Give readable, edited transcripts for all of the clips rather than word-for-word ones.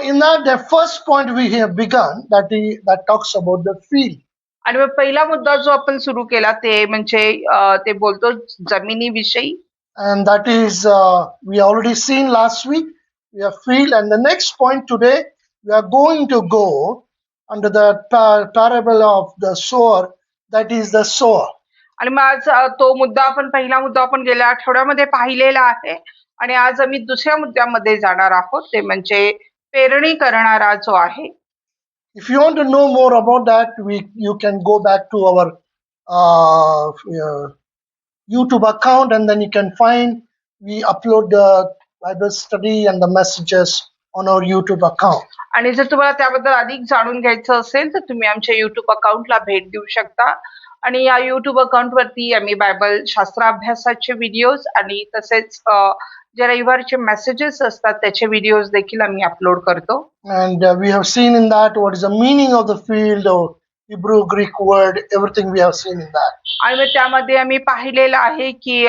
In that, the first point we have begun that talks about the field, आणि मग पहिला मुद्दा जो आपण सुरू केला ते म्हणजे ते बोलतो जमिनीविषयी. and that is we already seen last week. We have field, and the next point today we are going to go under the parable of the sower. That is the sower. आणि मग आज तो मुद्दा आपण पहिला मुद्दा आपण गेल्या आठवड्यामध्ये पाहिलेला आहे आणि आज आम्ही दुसऱ्या मुद्द्यामध्ये जाणार आहोत ते म्हणजे पेरणी करणारा जो आहे. If you want to know more about that, you can go back to our YouTube account, and then you can find we upload the Bible study and the messages on our YouTube account. आणि जर तुम्हाला त्याबद्दल अधिक जाणून घ्यायचं असेल तर तुम्ही आमच्या YouTube अकाउंटला भेट देऊ शकता आणि या YouTube अकाउंटवरती आम्ही बायबल शास्त्राभ्यासाचे व्हिडिओज आणि तसेच जे रविवारचे मेसेजेस असतात त्याचे व्हिडिओज देखील आम्ही अपलोड करतो. And we have seen in that what is the meaning of the field, or Hebrew, Greek word, everything we have seen in that. आणि मग त्यामध्ये आम्ही पाहिलेलं आहे की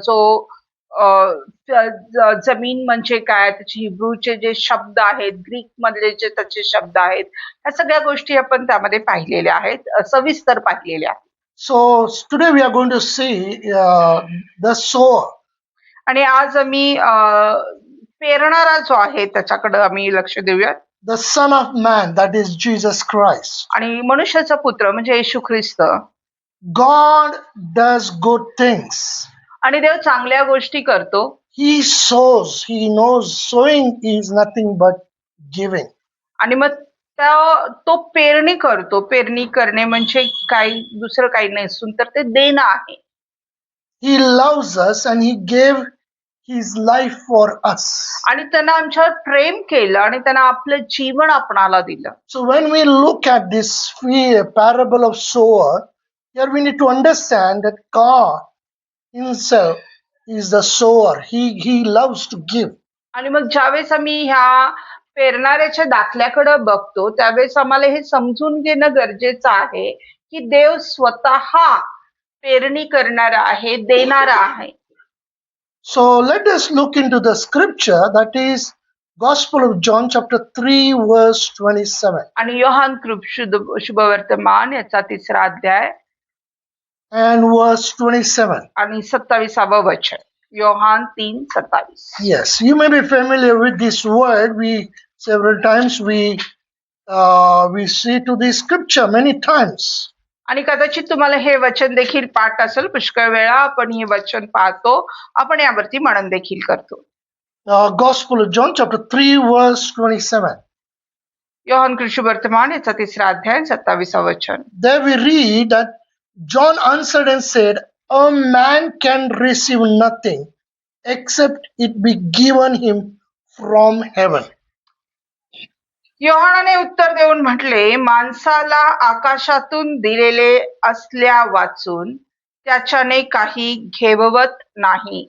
जो जमीन म्हणजे काय, त्याचे हिब्रूचे जे शब्द आहेत, ग्रीक मधले जे त्याचे शब्द आहेत, ह्या सगळ्या गोष्टी आपण त्यामध्ये पाहिलेल्या आहेत, सविस्तर पाहिलेल्या आहेत. So today we are going to see the sower. आणि आज आम्ही पेरणारा जो आहे त्याच्याकडे आम्ही लक्ष देऊयात. The Son of Man, that is Jesus Christ. आणि मनुष्याचा पुत्र म्हणजे येशू ख्रिस्त. God does good things. आणि देव चांगल्या गोष्टी करतो. He sows. He knows sowing is nothing but giving. आणि मग तो पेरणी करतो. पेरणी करणे म्हणजे काही दुसरं काही नसून तर ते देणं आहे. He loves us and he gave his life for us. आणि त्यानं आमच्यावर प्रेम केलं आणि त्यानं आपलं जीवन आपणाला दिलं. So when we look at this parable of sower, here we need to understand that God himself is the sower. He loves to give. आणि मग ज्यावेळेस आम्ही ह्या पेरणाऱ्याच्या दाखल्याकडे बघतो त्यावेळेस आम्हाला हे समजून घेणं गरजेचं आहे की देव स्वतः पेरणी करणारा आहे, देणारा आहे. So let us look into the scripture, that is Gospel of John chapter 3 verse 27. आणि योहान कृप शुभवर्तमान याचा 3रा अध्याय and verse 27. आणि 27व वचन. Yohan 3:27. Yes, you may be familiar with this word. We several times we see to the scripture many times. आणि कदाचित तुम्हाला हे वचन देखील पाठ असेल. पुष्कळ वेळा आपण हे वचन पाहतो, आपण यावरती मनन देखील करतो. Gospel of John chapter 3 verse 27. Yohan Krishna वर्तमान याचा 3रा अध्याय 27व वचन. There we read that John answered and said, a man can receive nothing except it be given him from heaven. योहानाने उत्तर देऊन म्हटले, माणसाला आकाशातून दिलेले असल्या वाचून त्याच्याने काही घेवत नाही.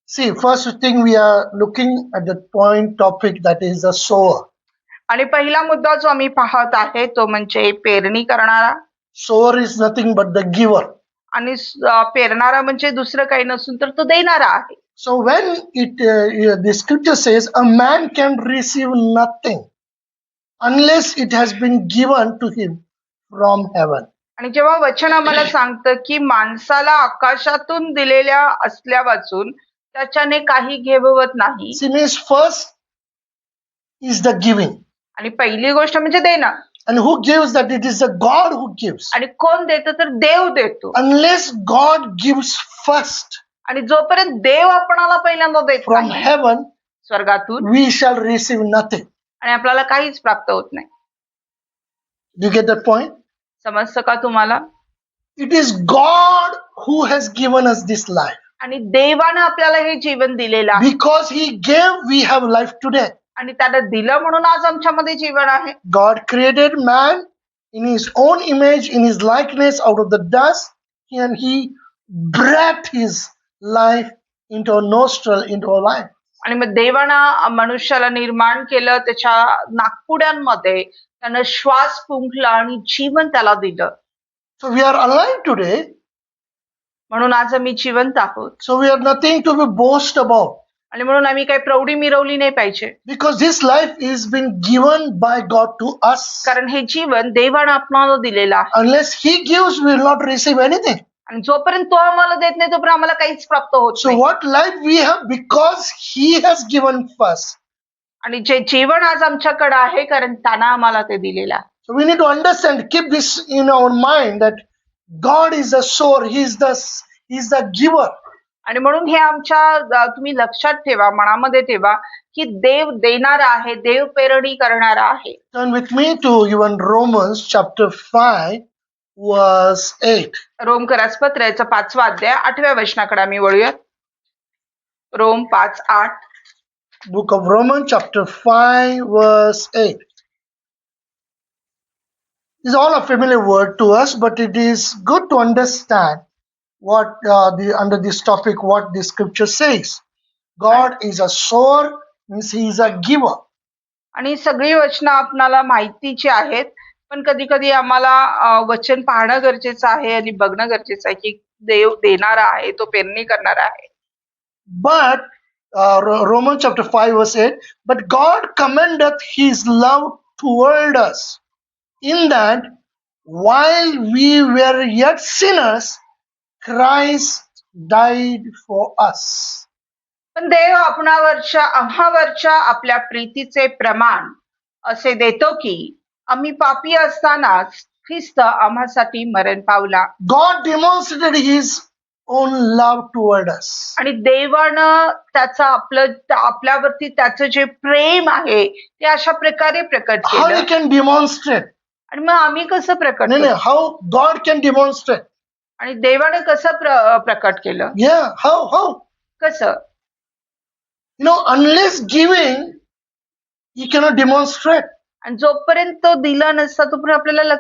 See, first thing we are looking at the point topic, that is the sower. आणि पहिला मुद्दा जो आम्ही पाहत आहे तो म्हणजे पेरणी करणारा. Sower is nothing but the giver. आणि पेरणारा म्हणजे दुसरं काही नसून तर तो देणारा आहे. So when the scripture says a man can receive nothing unless it has been given to him from heaven. आणि जेव्हा वचन आम्हाला सांगतं की माणसाला आकाशातून दिलेल्या असल्या वाचून त्याच्याने काही घेवत नाही. See, means first is the giving. आणि पहिली गोष्ट म्हणजे देणं. And who gives that? It is the God who gives. आणि कोण देतं तर देव देतो. Unless God gives first आणि जोपर्यंत देव आपणाला पहिल्यांदा देत from नाही heaven, स्वर्गातून, we shall receive nothing. आणि आपल्याला काहीच प्राप्त होत नाही. Do you get that point? समजतं का तुम्हाला? It is God who has given us this life. आणि देवानं आपल्याला हे जीवन दिलेलं आहे. Because he gave, we have life today. आणि त्यानं दिलं म्हणून आज आमच्यामध्ये जीवन आहे. God created man in his own image, in his likeness, out of the dust, and he breathed his life into our nostril, into our life. आणि मग देवानं मनुष्याला निर्माण केलं, त्याच्या नाकपुड्यांमध्ये त्यानं श्वास फुंकला आणि जीवन त्याला दिलं. So we are alive today. म्हणून आज आम्ही जिवंत आहोत. So we have nothing to be boast about. आणि म्हणून आम्ही काही प्रौढी मिरवली नाही पाहिजे, because this life is been given by God to us. कारण हे जीवन देवानं आपणाला दिलेलं आहे. Unless He gives, we will not receive anything. आणि जोपर्यंत तो आम्हाला देत नाही तोपर्यंत आम्हाला काहीच प्राप्त होत So नाही. what life we have, because He has given first. आणि जे जीवन आज आमच्याकडे आहे कारण त्यानं आम्हाला ते दिलेलं आहे. So we need to understand, keep this in our mind, that God is the sower, He's the giver. आणि म्हणून हे आमच्या तुम्ही लक्षात ठेवा, मनामध्ये ठेवा की देव देणारा आहे, देव पेरणी करणारा आहे. Turn with me to even Romans chapter 5 verse 8. रोमकरास पत्राचा 5वा अध्याय 8व्या वचनाकडे आम्ही वळूयात. Rome 5:8. Book of Romans chapter 5 verse 8. This is all a familiar word to us, but it is good to understand what under this topic what the scripture says. God is a sower, means He is a giver. आणि सगळी वचनं आपणाला माहितीची आहेत, पण कधी कधी आम्हाला वचन पाहणं गरजेचं आहे आणि बघणं गरजेचं आहे की देव देणारा आहे, तो पेरणी करणारा आहे. But Romans chapter 5 verse 8, but God commendeth His love toward us, in that while we were yet sinners, Christ died for us. पण देव आम्हावरच्या आपल्या प्रीतीचे प्रमाण असे देतो की आम्ही पापी असतानाच ख्रिस्त आम्हासाठी मरण पावला. God demonstrated His own love toward us. आणि देवानं त्याचा आपल्यावरती त्याचं जे प्रेम आहे ते अशा प्रकारे प्रकट How केलं. He can demonstrate? आणि मग आम्ही कसं प्रकट No, करू? no, how God can demonstrate? आणि देवानं कसं प्रकट केलं? Yeah, how? कसं? Unless giving, He cannot demonstrate. आणि जोपर्यंत तो दिला नसता तोपर्यंत आपल्याला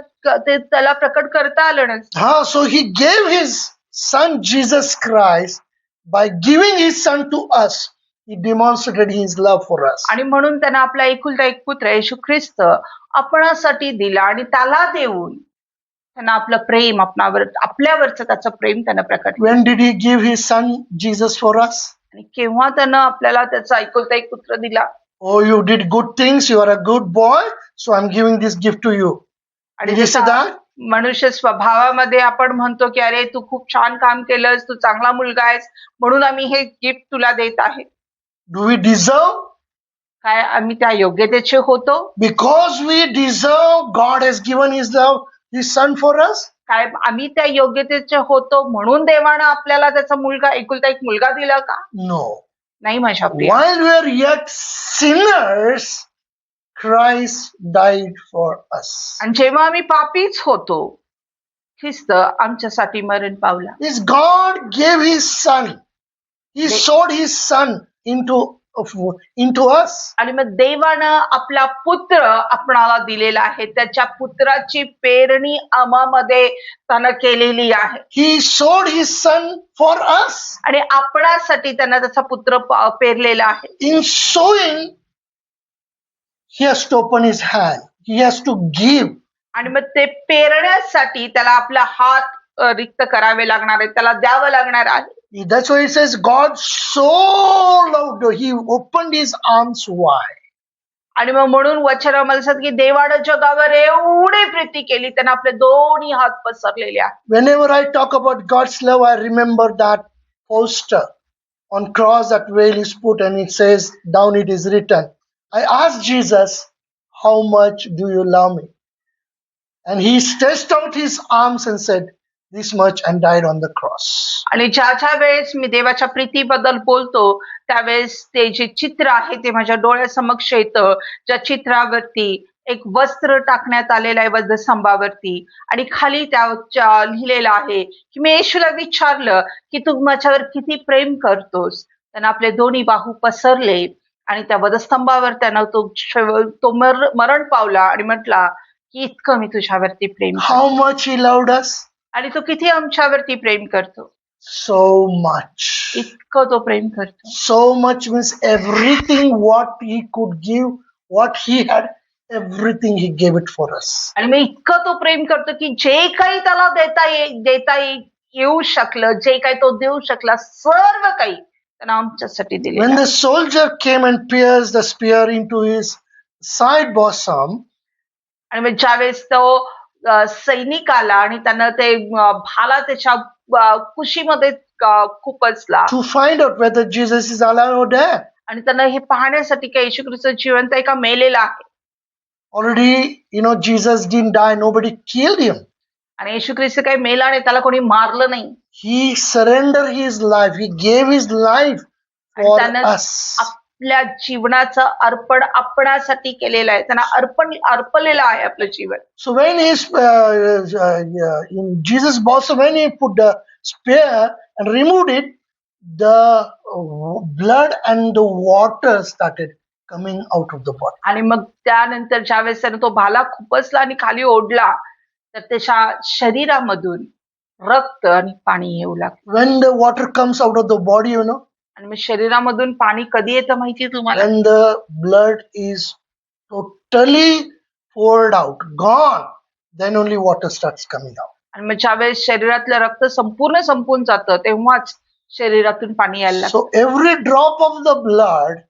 त्याला प्रकट करता आलं नसतं. So He gave His Son Jesus Christ. By giving His Son to us, He demonstrated His love for us. आणि म्हणून त्यानं आपला एकुलता एक पुत्र येशू ख्रिस्त आपणासाठी दिला आणि त्याला देऊन त्यानं आपलं प्रेम आपल्यावरचं त्याचं प्रेम त्यानं प्रकट केलं. When did He give His Son Jesus for us? आणि केव्हा त्यानं आपल्याला त्याचा एकुलता एक पुत्र दिला. Oh, you did good things, you are a good boy, so I'm giving this gift to you. आणि Did you say जसं that? मनुष्य स्वभावामध्ये आपण म्हणतो की अरे तू खूप छान काम केलंस, तू चांगला मुलगा आहेस म्हणून आम्ही हे गिफ्ट तुला देत आहे. Do we deserve? काय आम्ही त्या योग्यतेचे होतो? Because we deserve, God has given His love, His Son for us? काय आम्ही त्या योग्यतेचे होतो म्हणून देवानं आपल्याला त्याचा एकुलता एक मुलगा दिला का? No. नाही माझ्या प्रिय. While we are yet sinners, Christ died for us. आणि जेव्हा आम्ही पापीच होतो ख्रिस्त आमच्यासाठी मरण पावला. Is God gave His Son. He sowed His Son into us. आणि मग देवानं आपला पुत्र आपणाला दिलेला आहे, त्याच्या पुत्राची पेरणी आम्हामध्ये त्यानं केलेली आहे. He sowed His Son for us. आणि आपणासाठी त्यानं त्याचा पुत्र पेरलेला आहे. In sowing, He has to open His hand. He has to give. आणि मग ते पेरण्यासाठी त्याला आपला हात रिक्त करावे लागणार आहे, त्याला द्यावं लागणार आहे. That's why it says God so loved, He opened His arms wide. आणि मग म्हणून वचन आम्हाला सांगतं की देवानं जगावर एवढी प्रीती केली, त्यानं आपले दोन्ही हात पसरलेले आहेत. Whenever I talk about God's love, I remember that poster on cross, that veil is put and it says, down it is written. I asked Jesus, how much do you love me? And He stretched out His arms and said, this much, and died on the cross. आणि ज्या वेळेस मी देवाच्या प्रीतीबद्दल बोलतो त्यावेळेस ते जे चित्र आहे ते माझ्या डोळ्यासमक्ष येतं, ज्या चित्रावरती एक वस्त्र टाकण्यात आलेलं आहे वधस्तंभावरती आणि खाली त्या लिहिलेलं आहे की मी येशूला विचारलं की तू माझ्यावर किती प्रेम करतोस. त्यानं आपले दोन्ही बाहू पसरले आणि त्या वधस्तंभावर त्यानं तो मरण पावला आणि म्हटला की इतकं मी तुझ्यावरती प्रेम करतो. How much He loved us? आणि तो किती आमच्यावरती प्रेम करतो. So much. इतकं तो प्रेम करतो. So much means everything what He could give, what He had, everything He gave it for us. आणि मग इतकं तो प्रेम करतो की जे काही त्याला देता येऊ शकलं, जे काही तो देऊ शकला सर्व काही त्यांना आमच्यासाठी When दिलेला the आहे. soldier came and pierced the spear into his side bosom, आणि मग ज्यावेळेस तो सैनिक आला आणि त्यानं ते भाला त्याच्या कुशीमध्ये खुपसला to find out whether Jesus is alive or dead. आणि त्यानं हे पाहण्यासाठी की येशू ख्रिस्त जिवंत आहे का मेलेला आहे. Already, Jesus didn't die, nobody killed him. आणि येशू ख्रिस्त काही मेला नाही, त्याला कोणी मारलं नाही. He surrendered his life, he gave his life आणि for त्यानं us. आपल्या जीवनाचं अर्पण आपणासाठी केलेलं आहे. त्यांना अर्पलेलं आहे आपलं जीवन. So when in Jesus' bosom, when he put the spear and removed it, the blood and the water started coming out of the body. आणि मग त्यानंतर ज्यावेळेस त्यानं तो भाला खुपसला आणि खाली ओढला तर त्याच्या शरीरामधून रक्त आणि पाणी येऊ लागलं. When the water comes out of the body, आणि मग शरीरामधून पाणी कधी येतं माहितीये तुम्हाला? when the blood is totally poured out, gone, then only water starts coming out. आणि मग ज्यावेळेस शरीरातलं रक्त संपूर्ण संपून जातं तेव्हाच शरीरातून पाणी यायला लागतं. So every drop of the blood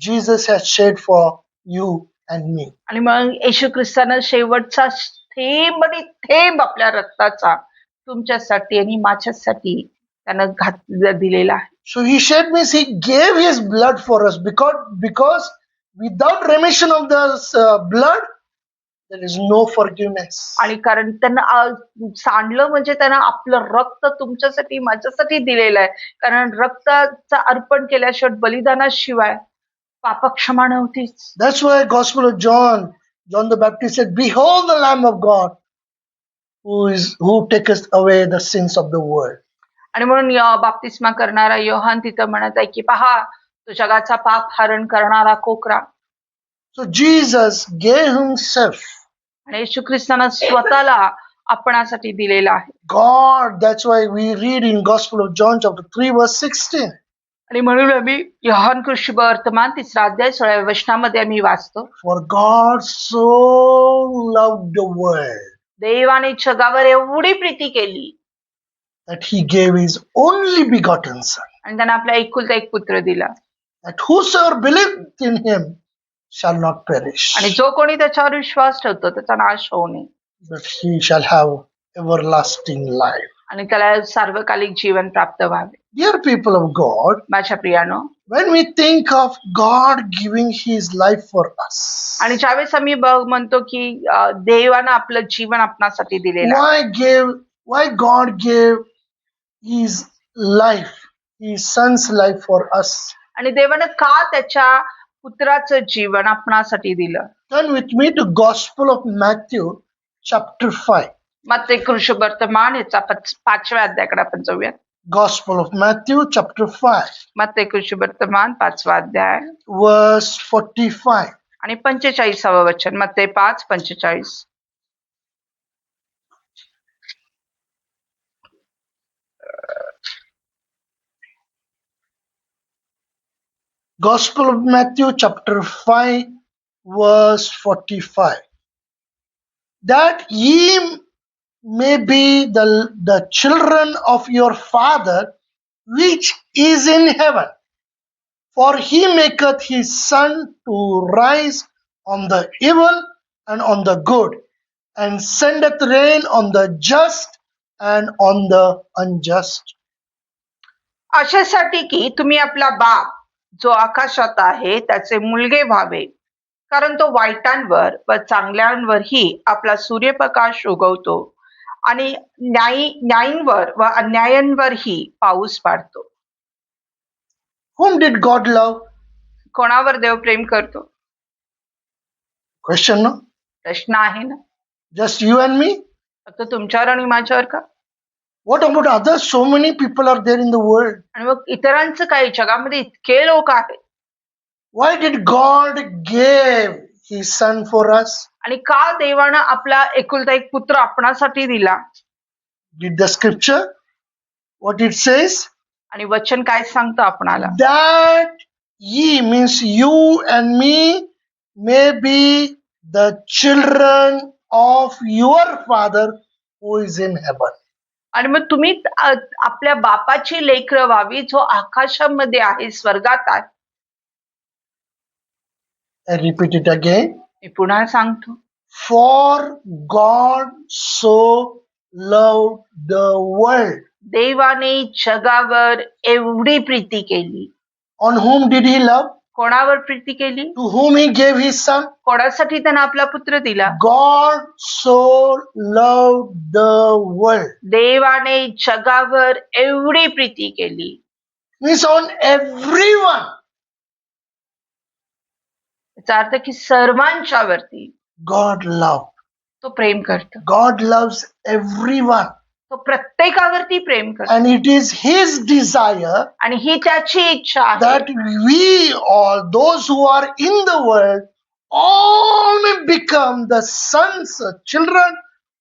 Jesus has shed for you and me. आणि मग येशू ख्रिस्तानं शेवटचा थेंब आणि थेंब आपल्या रक्ताचा तुमच्यासाठी आणि माझ्यासाठी त्यानं दिलेला आहे. So he shed means he gave his blood for us because without remission of the blood there is no forgiveness. आणि कारण त्यांना सांडलं म्हणजे त्यांना आपलं रक्त तुमच्यासाठी माझ्यासाठी दिलेलं आहे. कारण रक्ताचं अर्पण केल्याशिवाय बलिदानाशिवाय पापक्षमा नव्हतीच. That's why Gospel of John the Baptist said, "Behold the Lamb of God who taketh away the sins of the world." आणि म्हणून बाप्तिस्मा करणारा योहान तिथं म्हणत आहे की पहा तो जगाचा पाप हरण करणारा कोकरा. So Jesus gave himself. आणि येशू ख्रिस्तानं स्वतःला आपणासाठी दिलेला आहे. God, that's why we read in Gospel of John chapter 3 verse 16. आणि म्हणून आम्ही योहान शुभ वर्तमान 3 अध्याय 16 वचनामध्ये आम्ही वाचतो. For God so loved the world देवाने जगावर एवढी प्रीती केली that he gave his only begotten son, आणि त्यानं आपला एकुलता एक पुत्र दिला that whosoever believed in him shall not perish, आणि जो कोणी त्याच्यावर विश्वास ठेवतो त्याचा नाश होऊ नये, but he shall have everlasting life. आणि त्याला सार्वकालिक जीवन प्राप्त व्हावे. Dear people of God, माझ्या प्रियानो, when we think of God giving his life for us, आणि ज्यावेळेस आम्ही म्हणतो की देवानं आपलं जीवन आपणासाठी दिलेलं आहे. why God gave his life, his son's life for us? आणि देवानं का त्याच्या पुत्राचं जीवन आपणासाठी दिलं? Turn with me to Gospel of Matthew chapter 5. मत्ती शुभ वर्तमान याचा 5व्या अध्यायाकडे आपण जाऊया. Gospel of Matthew chapter 5 मत्ती शुभ वर्तमान 5वा अध्याय verse 45. आणि 45वे वचन. मत्ती 5:45. Gospel of Matthew chapter 5 verse 45. That ye may be the children of your Father which is in heaven. For he maketh his sun to rise on the evil and on the good, and sendeth rain on the just and on the unjust. अशासाठी की तुम्ही आपला बाप जो आकाशात आहे त्याचे मुलगे व्हावे, कारण तो वाईटांवर व चांगल्यांवरही आपला सूर्यप्रकाश उगवतो आणि न्यायींवर व अन्यायांवरही पाऊस पाडतो. Whom did God love? कोणावर देव प्रेम करतो? Question, no? प्रश्न आहे ना. Just you and me? फक्त तुमच्यावर आणि माझ्यावर का? What about others? So many people are there in the world. आणि मग इतरांचं काही, जगामध्ये इतके लोक आहेत. Why did God give his son for us? आणि का देवानं आपला एकुलता एक पुत्र आपणासाठी दिला? Did the scripture what it says? आणि वचन काय सांगतं आपणाला? That ye means you and me may be the children of your Father who is in heaven. आणि मग तुम्ही आपल्या बापाची लेकरं व्हावी जो आकाशामध्ये आहे, स्वर्गात आहे. I repeat it again. मी पुन्हा सांगतो. For God so loved the world. देवाने जगावर एवढी प्रीती केली. On whom did he love? कोणावर प्रीती केली? To whom he gave his son? कोणासाठी त्यानं आपला पुत्र दिला? God so loved the world. देवाने जगावर एवढी प्रीती केली. Means on everyone. याचा अर्थ की सर्वांच्यावरती God loved. तो प्रेम करतो. God loves everyone. तो प्रत्येकावरती प्रेम करतो. And it is his desire आणि ही त्याची इच्छा आहे that we all, those who are in the world, all may become the sons, children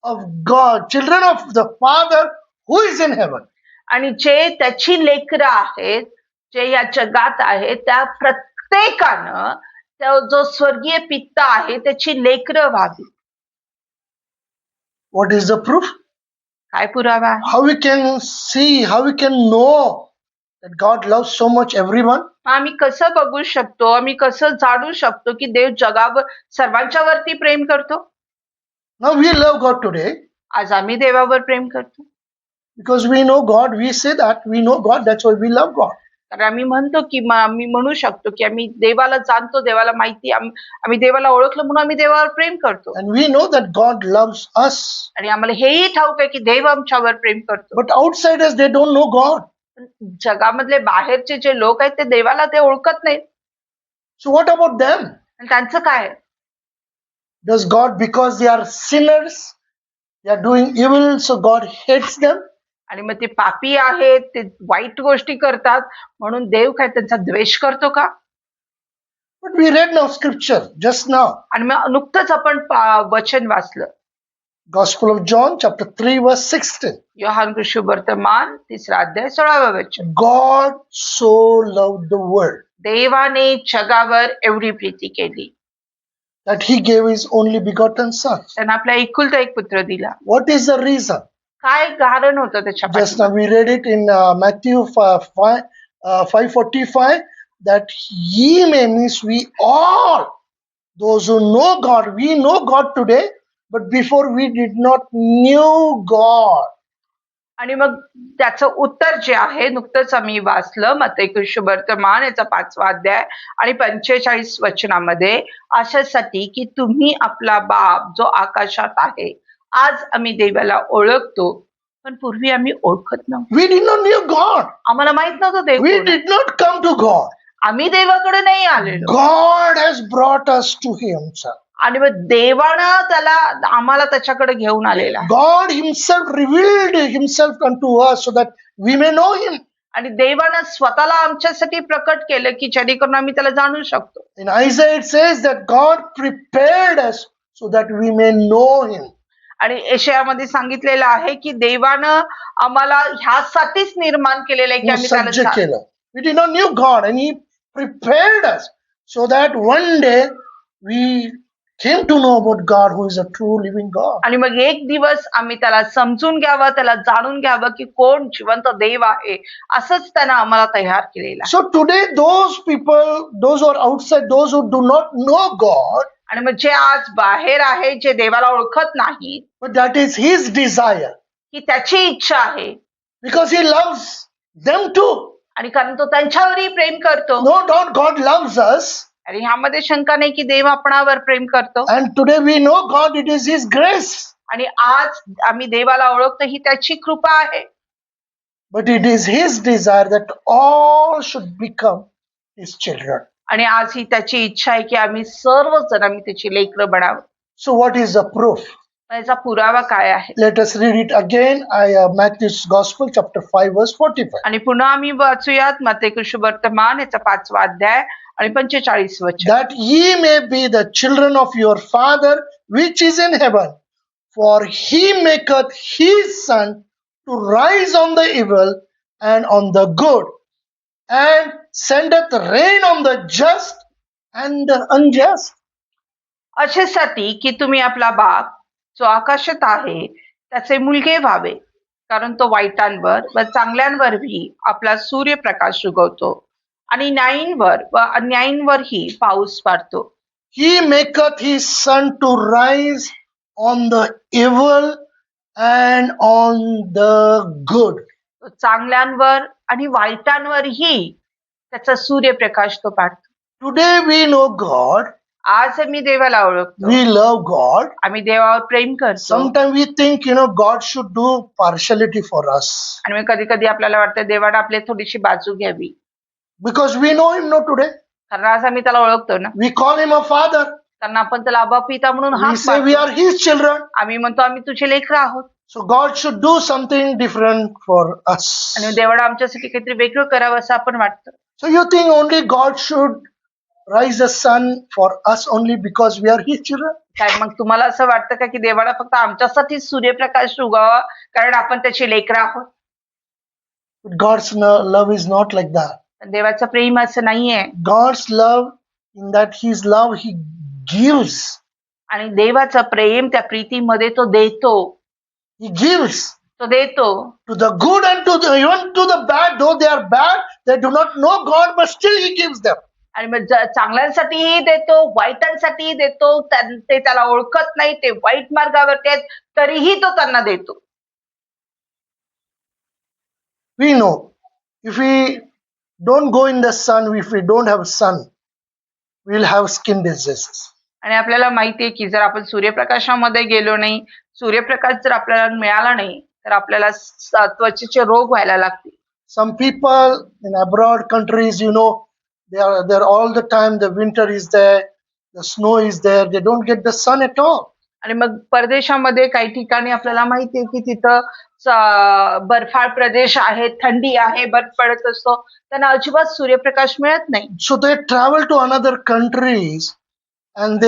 of God, children of the Father who is in heaven. आणि जे त्याची लेकरं आहेत, जे या जगात आहेत, त्या प्रत्येकानं त्या जो स्वर्गीय पिता आहे त्याची लेकरं व्हावी. What is the proof? काय पुरावा आहे? How we can see, how we can know that God loves so much everyone? आम्ही कसं बघू शकतो, आम्ही कसं जाणू शकतो की देव जगावर सर्वांच्यावरती प्रेम करतो? Now we love God today आज आम्ही देवावर प्रेम करतो because we know God. We say that we know God, that's why we love God. कारण आम्ही म्हणतो की आम्ही म्हणू शकतो की आम्ही देवाला जाणतो, देवाला माहिती, आम्ही देवाला ओळखलं म्हणून आम्ही देवावर प्रेम करतो. And we know that God loves us. आणि आम्हाला हेही ठाऊक आहे की देव आमच्यावर प्रेम करतो. But outsiders, they don't know God. पण जगामधले बाहेरचे जे लोक आहेत ते देवाला ते ओळखत नाहीत. So what about them? आणि त्यांचं काय? Does God, because they are sinners, they are doing evil, so God hates them? आणि मग ते पापी आहेत, ते वाईट गोष्टी करतात म्हणून देव काय त्यांचा द्वेष करतो का? But we read now scripture just now. आणि मग नुकतंच आपण वचन वाचलं. Gospel of John, chapter 3, verse 16. Yohan वर्तमान 3 अध्याय 16 वचन. God so loved the world देवाने जगावर एवढी प्रीती केली that he gave his only begotten son. त्यानं आपला एकुलता एक पुत्र दिला. What is the reason? काय कारण होतं त्याच्या Just पाठीमागे? now we read it in Matthew 5:45 that ye may, means we all, those who know God, we know God today, but before we did not knew God. आणि मग त्याचं उत्तर जे आहे नुकतंच आम्ही वाचलं मत्तेय वर्तमान याचा 5वा अध्याय आणि 45 वचनामध्ये, अशासाठी की तुम्ही आपला बाप जो आकाशात आहे, आज आम्ही देवाला ओळखतो पण पूर्वी आम्ही ओळखत नव्हतो. We did not know God. आम्हाला माहित नव्हतं देव We कोण आहे. did not come to God. आम्ही देवाकडे नाही आलेलो. God has brought us to himself. आणि मग देवानं त्याला आम्हाला त्याच्याकडे घेऊन आलेला आहे. God himself revealed himself unto us so that we may know him. आणि देवानं स्वतःला आमच्यासाठी प्रकट केलं की जेणेकरून आम्ही त्याला जाणू शकतो. In Isaiah it says that God prepared us so that we may know him. आणि यशायामध्ये सांगितलेलं आहे की देवानं आम्हाला ह्यासाठीच निर्माण केलेलं आहे की आम्ही त्याला सज्ज केलं. We did not knew God and he prepared us so that one day we came to know about God who is a true living God. आणि मग एक दिवस आम्ही त्याला समजून घ्यावं, त्याला जाणून घ्यावं की कोण जिवंत देव आहे, असंच त्यानं आम्हाला तयार केलेलं आहे. So today those people, those who are outside, those who do not know God, आणि मग जे आज बाहेर आहे, जे देवाला ओळखत नाही, but that is his desire की त्याची इच्छा आहे because he loves them too. आणि कारण तो त्यांच्यावरही प्रेम करतो. No doubt God loves us. आणि ह्यामध्ये शंका नाही की देव आपणावर प्रेम करतो. And today we know God, it is his grace. आणि आज आम्ही देवाला ओळखतो, ही त्याची कृपा आहे. But it is his desire that all should become his children. आणि आज ही त्याची इच्छा आहे की आम्ही सर्वजण आम्ही त्याची लेकरं बनावं. So what is the proof? याचा पुरावा काय आहे? Let us read it again. Matthew's Gospel, chapter 5, verse 45. आणि पुन्हा आम्ही वाचूयात मत्तेय वर्तमान याचा 5वा अध्याय आणि 45 वचन. That ye may be the children of your Father which is in heaven, for he maketh his sun to rise on the evil and on the good, and sendeth rain on the just and the unjust. अशासाठी की तुम्ही आपला बाप जो आकाशात आहे त्याचे मुलगे व्हावे, कारण तो वाईटांवर व चांगल्यांवरही आपला सूर्यप्रकाश उगवतो आणि न्यायींवर व अन्यायींवरही पाऊस पाडतो. He maketh his sun to rise on the evil and on the good. तो चांगल्यांवर आणि वाईटांवरही त्याचा सूर्यप्रकाश तो पाडतो. Today we know God, आज आम्ही देवाला ओळखतो, we love God. आम्ही देवावर प्रेम करतो Sometimes we think, God should do partiality for us आणि मग कधी कधी आपल्याला वाटतं देवाने आपली थोडीशी बाजू घ्यावी, because we know Him no today. कारण आज आम्ही त्याला ओळखतो ना, We call Him a Father. कारण आपण त्याला अबा पिता म्हणून We हाक say we मारतो. are His children. आम्ही म्हणतो आम्ही तुझे लेकरं आहोत So God should do something different for us. आणि देवाला आमच्यासाठी काहीतरी वेगळं करावं असं आपण वाटतं. So you think only God should rise the sun for us only because we are His children? काय मग तुम्हाला असं वाटतं का की देवाला फक्त आमच्यासाठी सूर्यप्रकाश उगावा कारण आपण त्याची लेकरं आहोत? But God's love is not like that. देवाचं प्रेम असं नाहीये. God's love, in that His love, He gives. आणि देवाचं प्रेम त्या प्रीतीमध्ये तो देतो. He gives तो देतो to the good and to the even to the bad. Though they are bad, they do not know God, but still He gives them. आणि मग चांगल्यांसाठीही देतो, वाईटांसाठीही देतो. ते त्याला ओळखत नाही, ते वाईट मार्गावरती आहेत, तरीही तो त्यांना देतो. We know if we don't go in the sun, if we don't have sun, we'll have skin diseases. आणि आपल्याला माहितीये की जर आपण सूर्यप्रकाशामध्ये गेलो नाही, सूर्यप्रकाश जर आपल्याला मिळाला नाही, तर आपल्याला त्वचेचे रोग व्हायला लागतील. Some people in abroad countries, they're all the time. The winter is there, the snow is there. They don't get the sun at all. आणि मग परदेशामध्ये काही ठिकाणी आपल्याला माहितीये की तिथं बर्फाळ प्रदेश आहे, थंडी आहे, बर्फ पडत असतो, त्यांना अजिबात सूर्यप्रकाश मिळत नाही. So they travel to another countries, and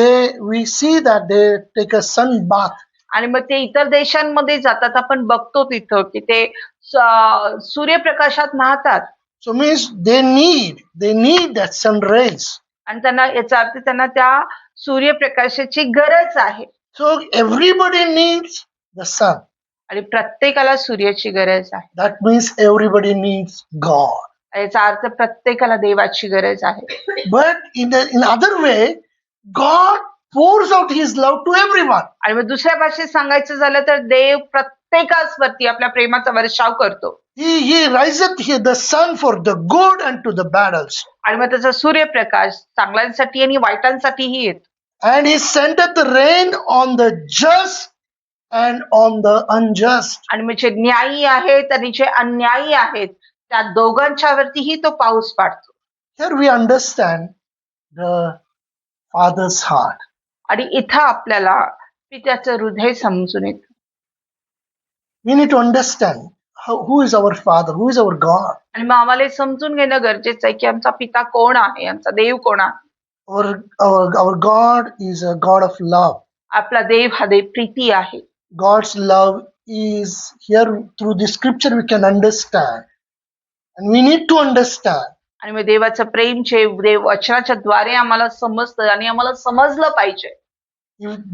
we see that they take a sun bath. आणि मग ते इतर देशांमध्ये जातात, आपण बघतो तिथं की ते सूर्यप्रकाशात न्हातात. So means they need that sun rays. आणि त्यांना याचा अर्थ त्यांना त्या सूर्यप्रकाशाची गरज आहे. So everybody needs the sun. आणि प्रत्येकाला सूर्याची गरज आहे. That means everybody needs God. याचा अर्थ प्रत्येकाला देवाची गरज आहे. But in other way, God pours out His love to everyone. आणि मग दुसऱ्या भाषेत सांगायचं झालं तर देव प्रत्येकावरती आपल्या प्रेमाचा वर्षाव करतो. He riseth the sun for the good and to the bad also. आणि मग त्याचा सूर्यप्रकाश चांगल्यांसाठी आणि वाईटांसाठीही येतो. And He sendeth the rain on the just and on the unjust. आणि मग जे न्यायी आहेत आणि जे अन्यायी आहेत त्या दोघांच्यावरतीही तो पाऊस पाडतो. Here we understand the Father's heart. आणि इथं आपल्याला पित्याचं हृदय समजून येतं. We need to understand who is our Father, who is our God. आणि मग आम्हाला हे समजून घेणं गरजेचं आहे की आमचा पिता कोण आहे, आमचा देव कोण आहे. Our God is a God of love. आपला देव हा देव प्रीती आहे. God's love is here through the scripture we can understand. And we need to understand. आणि मग देवाचं प्रेम जे देव वचनाच्या द्वारे आम्हाला समजतं आणि आम्हाला समजलं पाहिजे.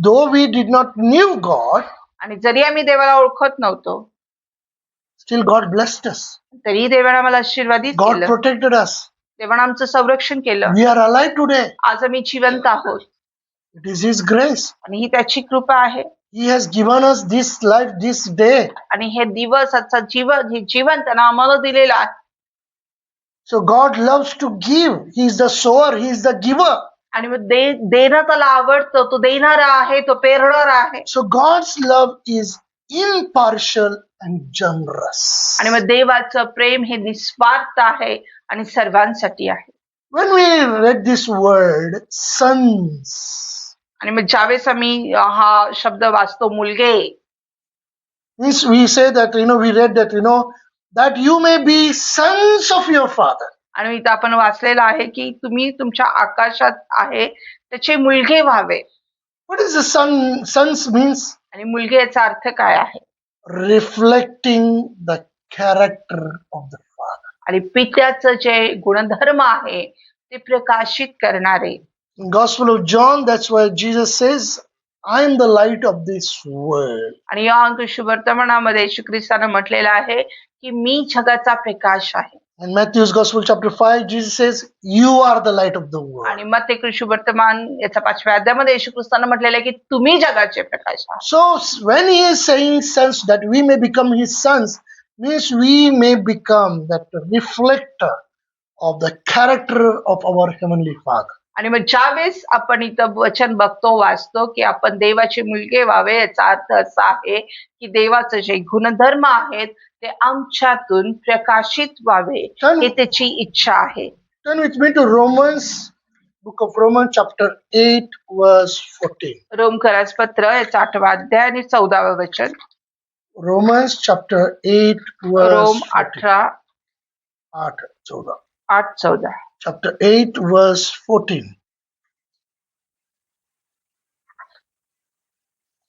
Though we did not knew God, आणि जरी आम्ही देवाला ओळखत नव्हतो, still God blessed us. तरी देवाने आम्हाला आशीर्वादित God केलं. protected us. देवाने आमचं संरक्षण केलं. We are alive today. आज आम्ही जिवंत आहोत. It is His grace. आणि ही त्याची कृपा आहे. He has given us this life, this day. आणि हे दिवस आजचा जीवन त्यानं आम्हाला दिलेलं आहे. So God loves to give. He is the sower, He is the giver. आणि मग देणं त्याला आवडतं. तो देणारा आहे, तो पेरणारा आहे. So God's love is impartial and generous. आणि मग देवाचं प्रेम हे निस्वार्थ आहे आणि सर्वांसाठी आहे. When we read this word, sons, आणि मग ज्यावेळेस आम्ही हा शब्द वाचतो मुलगे, means we say that, we read that, that you may be sons of your Father. आणि इथं आपण वाचलेलं आहे की तुम्ही तुमच्या आकाशात आहे त्याचे मुलगे व्हावे. What is the sons means? आणि मुलगे याचा अर्थ काय आहे? Reflecting the character of the Father. आणि पित्याचं जे गुणधर्म आहे ते प्रकाशित करणारे. In Gospel of John, that's why Jesus says, I am the light of this world. आणि योहान वर्तमानामध्ये येशू ख्रिस्तानं म्हटलेलं आहे की मी जगाचा प्रकाश आहे. In Matthew's Gospel, chapter 5, Jesus says, You are the light of the world. आणि मग ते वर्तमान याचा 5व्या अध्यायामध्ये येशू ख्रिस्तानं म्हटलेलं आहे की तुम्ही जगाचे प्रकाश आहात. So when he is saying sons that we may become his sons, means we may become that reflector of the character of our heavenly Father. आणि मग ज्यावेळेस आपण इथं वचन बघतो वाचतो की आपण देवाचे मुलगे व्हावे, याचा अर्थ असा आहे की देवाचे जे गुणधर्म आहेत ते आमच्यातून प्रकाशित व्हावे, हे त्याची इच्छा आहे. Turn with me to Romans, book of Romans, chapter 8, verse 14. रोमकरास पत्र याचा 8वा अध्याय आणि 14वे वचन. Romans chapter 8, verse रोम 14. 8:14. Chapter 8, verse 14.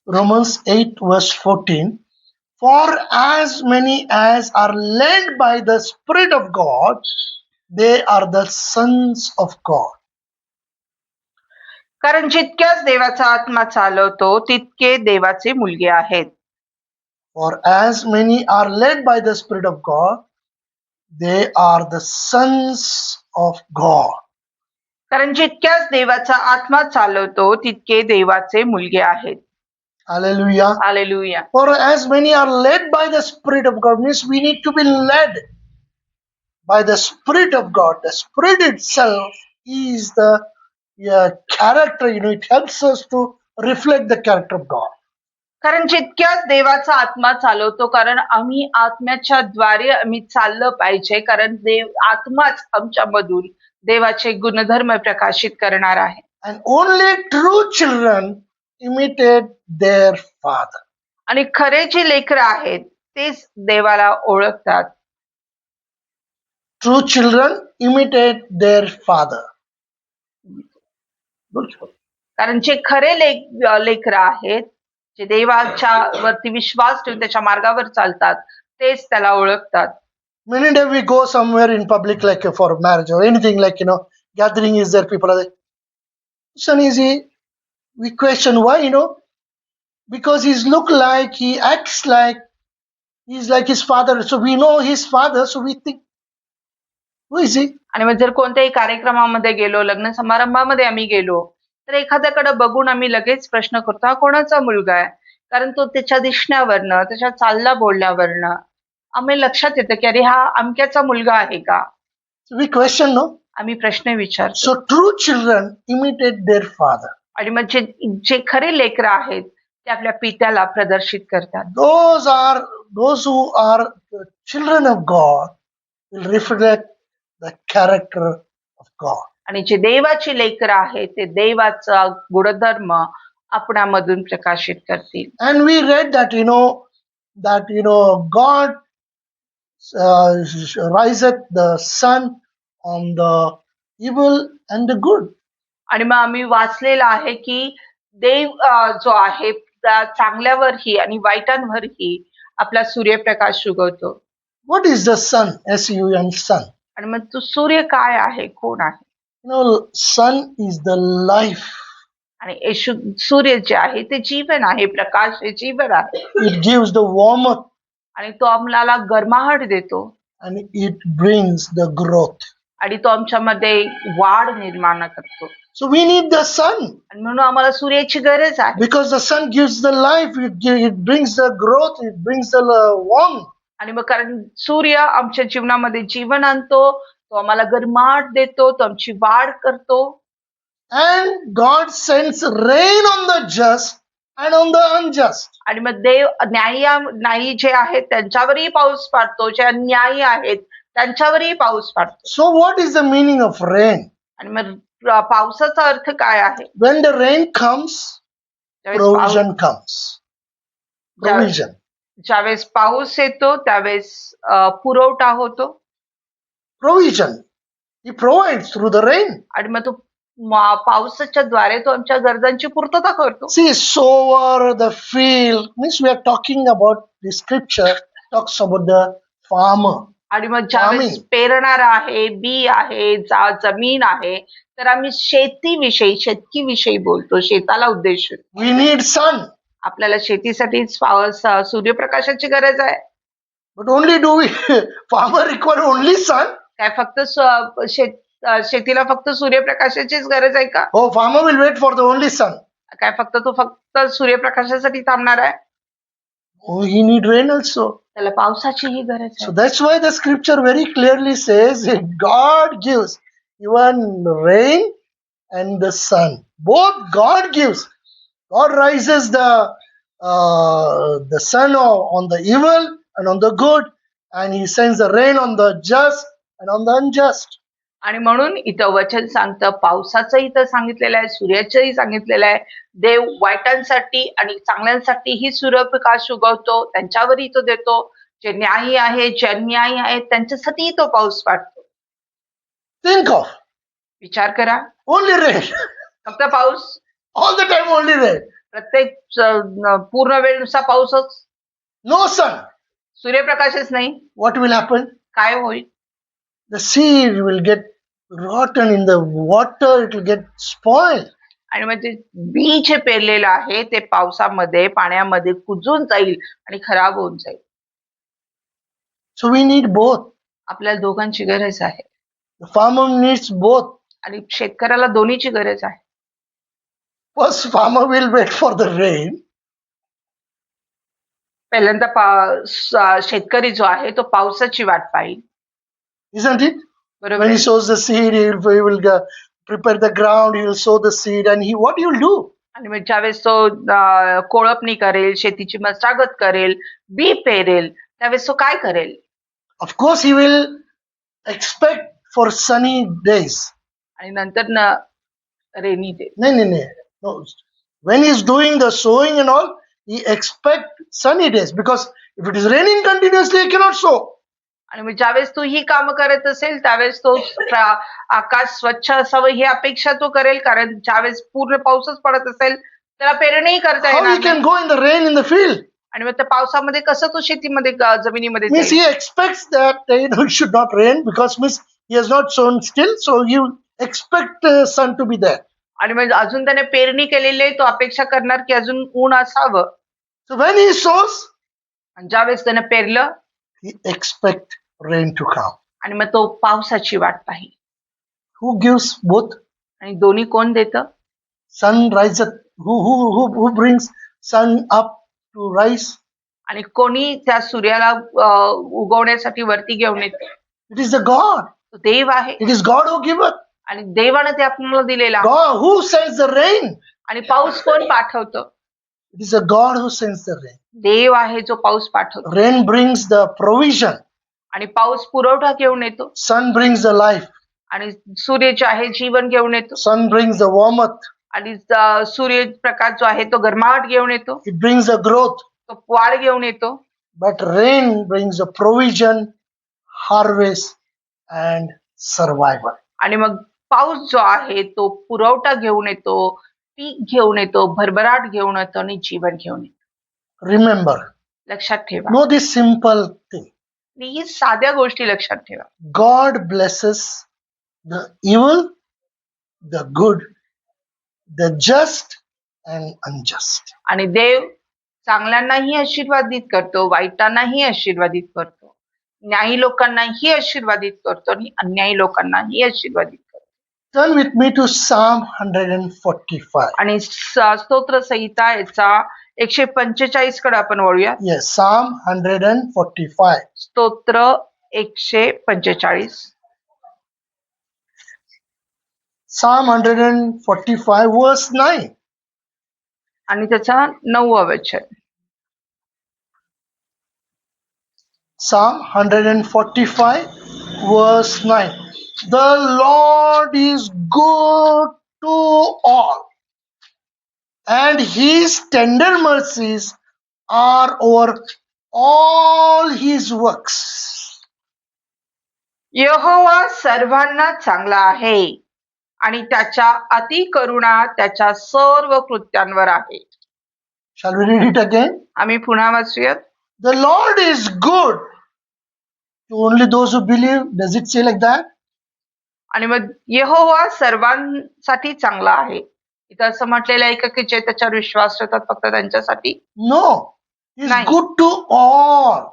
Romans 8, verse 14. For as many as are led by the Spirit of God, they are the sons of God. कारण जितक्याच देवाचा आत्मा चालवतो तितके देवाचे मुलगे आहेत. For as many are led by the Spirit of God, they are the sons of God. कारण जितक्याच देवाचा आत्मा चालवतो तितके देवाचे मुलगे आहेत. Hallelujah. Hallelujah. For as many are led by the Spirit of God, means we need to be led by the Spirit of God. The Spirit itself is the character, it helps us to reflect the character of God. कारण जितक्याच देवाचा आत्मा चालवतो, कारण आम्ही आत्म्याच्या द्वारे आम्ही चाललं पाहिजे, कारण देव आत्माच आमच्यामधून देवाचे गुणधर्म प्रकाशित करणार आहे. And only true children imitate their father. आणि खरे जे लेकरं आहेत तेच देवाला ओळखतात. True children imitate their father. कारण जे खरे लेकरं आहेत, जे देवाच्या वरती विश्वास ठेवून त्याच्या मार्गावर चालतात, तेच त्याला ओळखतात. Many times we go somewhere in public, like for marriage or anything, like gathering is there, people are like, son is he? We question why, because he's look like, he acts like, he's like his father, so we know his father, so we think, who is he? आणि मग जर कोणत्याही कार्यक्रमामध्ये गेलो, लग्न समारंभामध्ये आम्ही गेलो, तर एखाद्याकडे बघून आम्ही लगेच प्रश्न करतो, हा कोणाचा मुलगा आहे? कारण तो त्याच्या दिसण्यावरनं, त्याच्या चालला बोलण्यावरनं आम्ही लक्षात येतं की अरे हा अमक्याचा मुलगा आहे का? So we question, no? आम्ही प्रश्न विचारतो. So true children imitate their father. आणि मग जे खरे लेकरं आहेत ते आपल्या पित्याला प्रदर्शित करतात. Those who are the children of God will reflect the character of God. आणि जे देवाची लेकरं आहेत ते देवाचा गुणधर्म आपणामधून प्रकाशित करतील. And we read that God riseth the sun on the evil and the good. आणि मग आम्ही वाचलेलं आहे की देव जो आहे त्या चांगल्यावरही आणि वाईटांवरही आपला सूर्यप्रकाश उगवतो. What is the sun? S-U-N, sun. आणि मग तो सूर्य काय आहे, कोण आहे? Sun is the life. आणि सूर्य जे आहे ते जीवन आहे, प्रकाश हे जीवन आहे. It gives the warmth. आणि तो आम्हाला गरमाहट देतो. And it brings the growth. आणि तो आमच्यामध्ये वाढ निर्माण करतो. So we need the sun. आणि म्हणून आम्हाला सूर्याची गरज आहे. Because the sun gives the life, it brings the growth, it brings the warmth. आणि मग कारण सूर्य आमच्या जीवनामध्ये जीवन आणतो, तो आम्हाला गरमाहट देतो, तो आमची वाढ करतो. And God sends rain on the just and on the unjust. आणि मग देव न्यायी जे आहेत त्यांच्यावरही पाऊस पाडतो, जे अन्यायी आहेत त्यांच्यावरही पाऊस पाडतो. So what is the meaning of rain? आणि मग पावसाचा अर्थ काय आहे? When the rain comes, provision comes. Provision. ज्यावेळेस पाऊस येतो त्यावेळेस पुरवठा होतो. Provision. He provides through the rain. आणि मग तो पावसाच्या द्वारे तो आमच्या गरजांची पूर्तता करतो. See, sower, the field, means we are talking about the scripture talks about the farmer. आणि मग ज्यावेळेस farming. पेरणार आहे, बी आहे, जमीन आहे, तर आम्ही शेतीविषयी बोलतो, शेताला उद्देशून. We need sun, आपल्याला शेतीसाठी सूर्यप्रकाशाची गरज आहे. but only do we farmer require only sun? काय फक्त शेतीला फक्त सूर्यप्रकाशाचीच गरज आहे का? Oh, farmer will wait for the only sun. काय फक्त सूर्यप्रकाशासाठी थांबणार आहे? Oh, he need rain also. त्याला पावसाचीही गरज So आहे. that's why the scripture very clearly says that God gives even rain and the sun. Both God gives. God rises the sun on the evil and on the good, and He sends the rain on the just and on the unjust. आणि म्हणून इथं वचन सांगतं, पावसाचं इथं सांगितलेलं आहे, सूर्याचंही सांगितलेलं आहे. देव वाईटांसाठी आणि चांगल्यांसाठीही सूर्यप्रकाश उगवतो, त्यांच्यावरही तो देतो. जे न्यायी आहे, जे अन्यायी आहेत, त्यांच्यासाठीही तो पाऊस पाडतो. Think of विचार करा, only rain, फक्त पाऊस, all the time only rain, प्रत्येक पूर्ण वेळ नुसता पाऊसच, no sun. सूर्यप्रकाशच नाही. What will happen? काय होईल? The seed will get rotten in the water, it will get spoiled. आणि मग ते बी जे पेरलेलं आहे ते पावसामध्ये, पाण्यामध्ये कुजून जाईल आणि खराब होऊन जाईल. So we need both. आपल्याला दोघांची गरज आहे The farmer needs both. आणि शेतकऱ्याला दोन्हीची गरज आहे. First, farmer will wait for the rain. पहिल्यांदा शेतकरी जो आहे तो पावसाची वाट पाहिल, Isn't it? बरोबर When he आहे? sows the seed, he will prepare the ground, he will sow the seed, and what he will do? आणि मग ज्यावेळेस तो कोळपणी करेल, शेतीची मशागत करेल, बी पेरेल, त्यावेळेस तो काय करेल? Of course, he will expect for sunny days. आणि नंतर न rainy day. No. When he is doing the sowing and all, he expect sunny days, because if it is raining continuously, he cannot sow. आणि मग ज्यावेळेस तो ही कामं करत असेल त्यावेळेस तो आकाश स्वच्छ असावं ही अपेक्षा तो करेल, कारण ज्यावेळेस पूर्ण पाऊसच पडत असेल त्याला पेरणीही करता How येणार he can नाही. go in the rain in the field? आणि मग त्या पावसामध्ये कसं तो शेतीमध्ये जमिनीमध्ये Means जाईल? he expects that it should not rain, because means he has not sown still, so you expect sun to be there. आणि मग अजून त्याने पेरणी केलेली आहे, तो अपेक्षा करणार की अजून ऊन असावं. So when he sows, आणि ज्यावेळेस त्याने पेरलं he expect rain to come. आणि मग तो पावसाची वाट पाहिल. Who gives both? आणि दोन्ही कोण देतं? Sun rises. Who brings sun up to rise? आणि कोणी त्या सूर्याला उगवण्यासाठी वरती घेऊन येतं? It is the God. तो देव आहे It is God who giveth. आणि देवानं ते आपल्याला दिलेलं आहे. God who sends the rain. आणि पाऊस कोण पाठवतं? It is a God who sends the rain. देव आहे जो पाऊस पाठवतो. Rain brings the provision. आणि पाऊस पुरवठा घेऊन येतो. Sun brings the life. आणि सूर्य जे आहे जीवन घेऊन येतो. Sun brings the warmth. आणि सूर्यप्रकाश जो आहे तो गरमाहट घेऊन येतो, It brings the growth. तो वाढ घेऊन येतो. But rain brings the provision, harvest, and survival. आणि मग पाऊस जो आहे तो पुरवठा घेऊन येतो, पीक घेऊन येतो, भरभराट घेऊन येतो आणि जीवन घेऊन येतो. Remember, लक्षात ठेवा. know this simple thing. आणि ही साध्या गोष्टी लक्षात ठेवा. God blesses the evil, the good, the just, and unjust. आणि देव चांगल्यांनाही आशीर्वादित करतो, वाईटांनाही आशीर्वादित करतो, न्यायी लोकांनाही आशीर्वादित करतो आणि अन्यायी लोकांनाही आशीर्वादित करतो. Turn with me to Psalm 145. आणि स्तोत्र संहिता याचा 145 कडे आपण वळूया. Yes, Psalm 145. स्तोत्र 145. Psalm 145 verse 9. आणि त्याचा 9वा वचन. Psalm 145 verse 9. The Lord is good to all, and his tender mercies are over all his works. यहोवा सर्वांना चांगला आहे आणि त्याच्या अति करुणा त्याच्या सर्व कृत्यांवर आहे. Shall we read it again? आम्ही पुन्हा वाचूयात. The Lord is good to only those who believe? Does it say like that? आणि मग यहोवा सर्वांसाठी चांगला आहे. इथं असं म्हटलेलं आहे का की जे त्याच्यावर विश्वास ठेवतात फक्त त्यांच्यासाठी? No. He's नाही. good to all.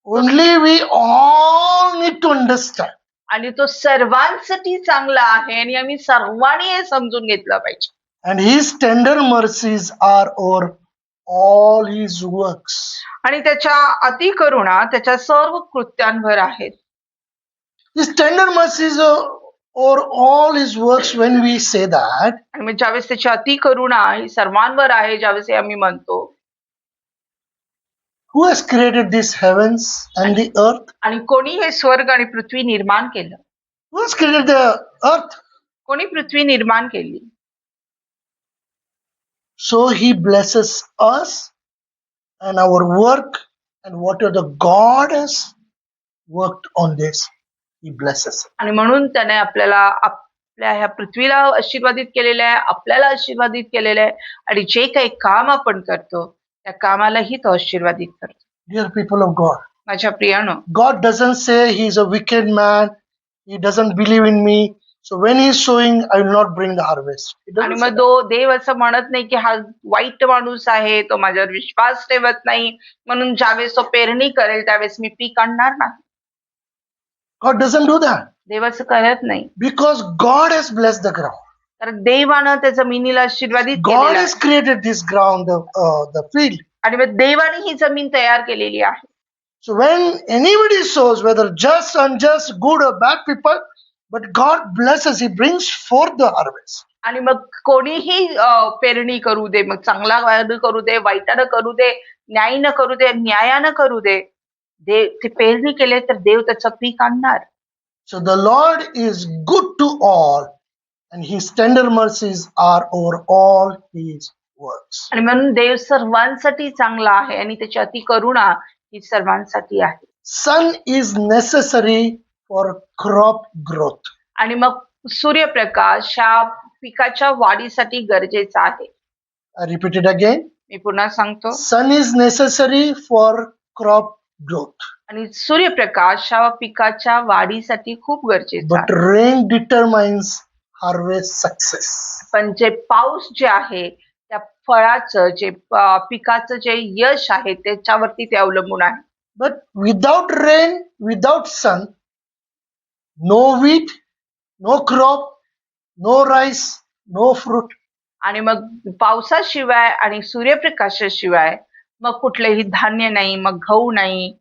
Only we all need to understand. आणि तो सर्वांसाठी चांगला आहे आणि आम्ही सर्वांनी हे समजून घेतलं पाहिजे. And his tender mercies are over all his works. आणि त्याच्या अतिकरुणा त्याच्या सर्व कृत्यांवर आहेत. His tender mercies are over all his works. When we say that, आणि मग ज्यावेळेस त्याची अतिकरुणा ही सर्वांवर आहे, ज्यावेळेस हे आम्ही म्हणतो, who has created these heavens and the earth? आणि कोणी हे स्वर्ग आणि पृथ्वी निर्माण केलं? Who has created the earth? कोणी पृथ्वी निर्माण केली? So he blesses us and our work, and whatever the God has worked on this, he blesses. आणि म्हणून त्याने आपल्याला आपल्या ह्या पृथ्वीला आशीर्वादित केलेलं आहे, आपल्याला आशीर्वादित केलेलं आहे आणि जे काही काम आपण करतो त्या कामालाही तो आशीर्वादित करतो. Dear people of God, माझ्या प्रियानो, God doesn't say he is a wicked man, he doesn't believe in me, so when he is sowing, I will not bring the harvest. He आणि doesn't say मग तो देव असं म्हणत नाही की हा वाईट माणूस आहे, तो माझ्यावर विश्वास ठेवत नाही म्हणून ज्यावेळेस तो पेरणी करेल त्यावेळेस मी पीक आणणार नाही. God doesn't do that, देव असं करत नाही, because God has blessed the ground. कारण देवानं त्या जमिनीला आशीर्वादित God केलेलं has आहे created this ground, the field. आणि मग देवाने ही जमीन तयार केलेली आहे. So when anybody sows, whether just, unjust, good or bad people, but God blesses, he brings forth the harvest. आणि मग कोणीही पेरणी करू दे, मग चांगला करू दे, वाईटानं करू दे, न्यायीनं करू दे, न्यायानं करू दे, देव ते पेरणी केले तर देव त्याचं पीक आणणार. So the Lord is good to all, and his tender mercies are over all his works. आणि म्हणून देव सर्वांसाठी चांगला आहे आणि त्याची अति करुणा ही सर्वांसाठी आहे. Sun is necessary for crop growth. आणि मग सूर्यप्रकाश हा पिकाच्या वाढीसाठी गरजेचा आहे. I repeat it again. मी पुन्हा सांगतो, Sun is necessary for crop growth, आणि सूर्यप्रकाश हा पिकाच्या वाढीसाठी खूप गरजेचा but आहे. rain determines harvest success. पण जे पाऊस जे आहे त्या फळाचं जे पिकाचं जे यश आहे त्याच्यावरती ते अवलंबून आहे. But without rain, without sun, no wheat, no crop, no rice, no fruit. आणि मग पावसाशिवाय आणि सूर्यप्रकाशाशिवाय मग कुठलेही धान्य नाही, मग गहू नाही,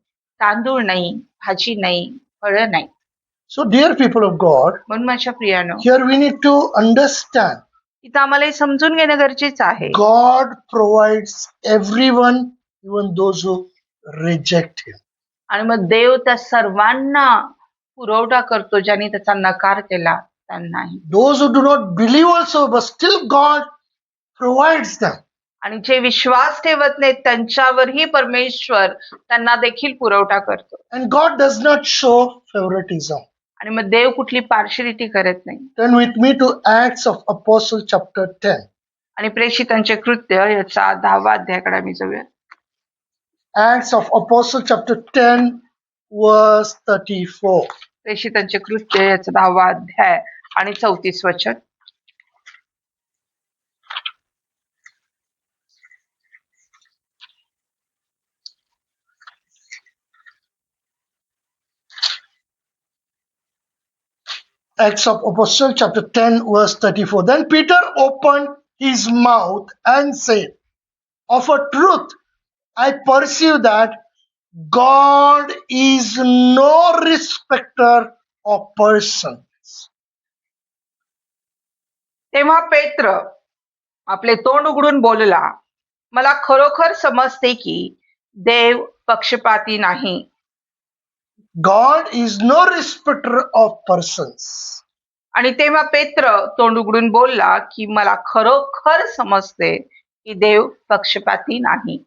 तांदूळ नाही, भाजी नाही, फळं नाही. So, dear people of God, म्हणून माझ्या प्रियानो, here we need to understand इथं आम्हाला हे समजून घेणं गरजेचं आहे. God provides everyone, even those who reject him. आणि मग देव त्या सर्वांना पुरवठा करतो ज्यांनी त्याचा नकार केला त्यांनाही. Those who do not believe also, but still God provides them. आणि जे विश्वास ठेवत नाहीत त्यांच्यावरही परमेश्वर त्यांना देखील पुरवठा करतो. And God does not show favoritism. आणि मग देव कुठली पार्शियलिटी करत नाही. Turn with me to Acts of Apostle chapter 10. आणि प्रेषितांचे कृत्य याचा 10वा अध्यायाकडे आम्ही जाऊया. Acts of Apostle chapter 10 verse 34. प्रेषितांचे कृत्य याचा 10वा अध्याय आणि 34 वचन. Acts of Apostle chapter 10 verse 34. Then Peter opened his mouth and said, of a truth, I perceive that God is no respecter of persons. तेव्हा पेत्र आपले तोंड उघडून बोलला, मला खरोखर समजते की देव पक्षपाती नाही. God is no respecter of persons. आणि तेव्हा पेत्र तोंड उघडून बोलला की मला खरोखर समजते की देव पक्षपाती नाही.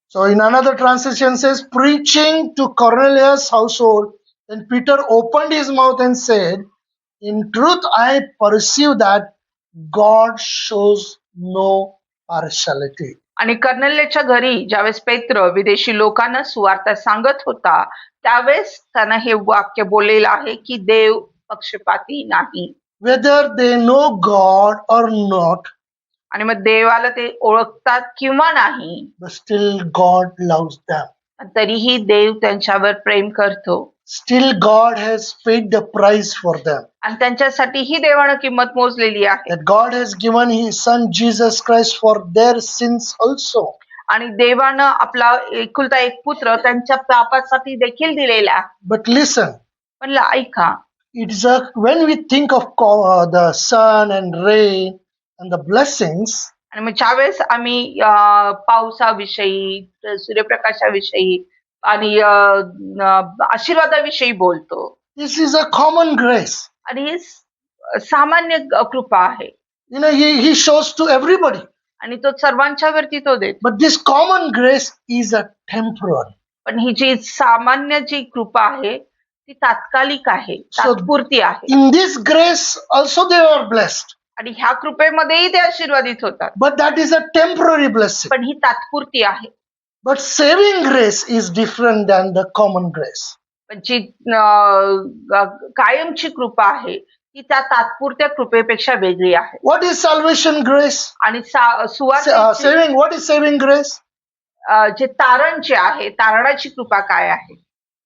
So in another translation says, preaching to Cornelius' household, then Peter opened his mouth and said, in truth I perceive that God shows no partiality. आणि कर्नेलियाच्या घरी ज्यावेळेस पेत्र विदेशी लोकांना सुवार्ता सांगत होता, त्यावेळेस त्यानं हे वाक्य बोललेलं आहे की देव पक्षपाती नाही. Whether they know God or not, आणि मग देवाला ते ओळखतात किंवा नाही, but still God loves them. तरीही देव त्यांच्यावर प्रेम करतो Still God has paid the price for them. आणि त्यांच्यासाठीही देवानं किंमत मोजलेली आहे. That God has given His Son Jesus Christ for their sins also. आणि देवानं आपला एकुलता एक पुत्र त्यांच्या पापासाठी देखील दिलेला आहे. But listen, पण ऐका, it's when we think of the sun and rain and the blessings, आणि मग ज्यावेळेस आम्ही पावसाविषयी, सूर्यप्रकाशाविषयी आणि आशीर्वादाविषयी बोलतो, this is a common grace. आणि ही सामान्य कृपा आहे You know, He shows to everybody. आणि तो सर्वांच्यावरती तो देतो. But this common grace is a temporary. पण ही जी सामान्य जी कृपा आहे ती तात्कालिक आहे, So, तात्पुरती आहे. in this grace also they are blessed. आणि ह्या कृपेमध्येही ते आशीर्वादित होतात, But that is a temporary blessing. पण ही तात्पुरती आहे. But saving grace is different than the common grace. पण जी कायमची कृपा आहे ती त्या तात्पुरत्या कृपेपेक्षा वेगळी आहे. What is salvation grace? आणि सुवार्तेची Saving. What is saving grace? जे तारण जे आहे, तारणाची कृपा काय आहे?